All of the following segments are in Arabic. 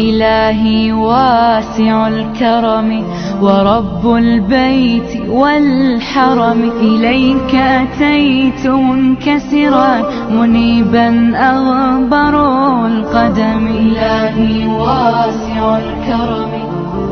إلهي واسع الكرم ورب البيت والحرم، إليك أتيت منكسرا منيبا أغبر القدم. إلهي واسع الكرم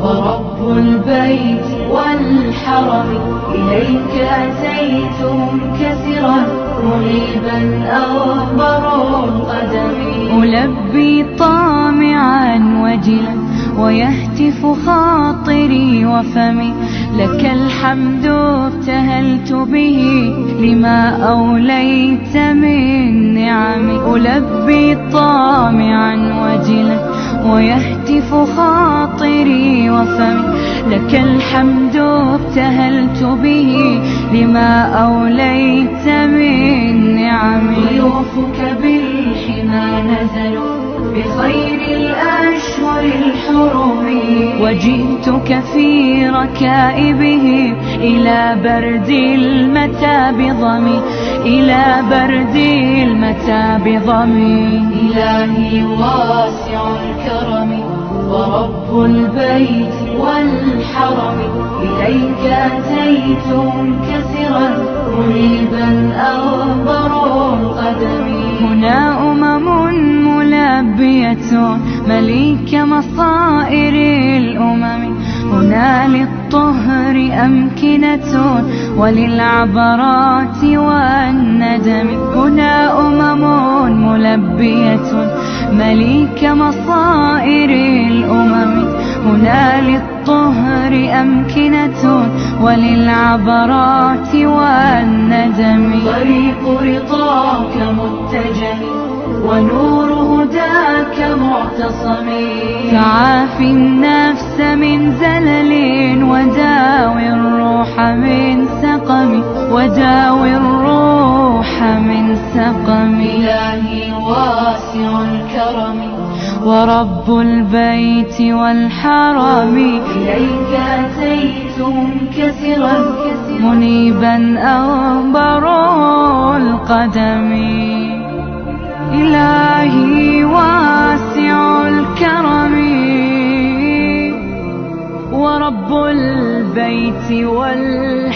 ورب البيت والحرم، إليك أتيت منكسرا منيبا أغبر القدم. ألبي طامعا وجلا ويهتف خاطري وفمي، لك الحمد ابتهلت به لما أوليت من نعم. ألبي طامعا وجلا ويهتف خاطري وفمي، لك الحمد ابتهلت به لما أوليت من نعم. ضيوفك بالحمى نزلوا بخير الأشهر الحرم، وجئتك في ركائبهم إلى برد المتى بضمي، إلى برد المتى بضمي. إلهي واسع الكرم ورب البيت والحرم، إليك أتيت منكسرا منيبا أغبر القدم. هنا ملبية مليك مصائر الأمم، هنا للطهر أمكنة وللعبرات والندم. هنا ملبية مليك مصائر الأمم، هنا للطهر أمكنة وللعبرات والندم. طريق رضاك متجه ونور هداك معتصم، فعافي النفس من زلل وداوي الروح من سقم، وداوي الروح من سقم. إلهي واسع الكرم ورب البيت والحرم، إليك أتيت منكسرا منيبا أغبر القدم. إلهي واسع الكرم ورب البيت والحرم،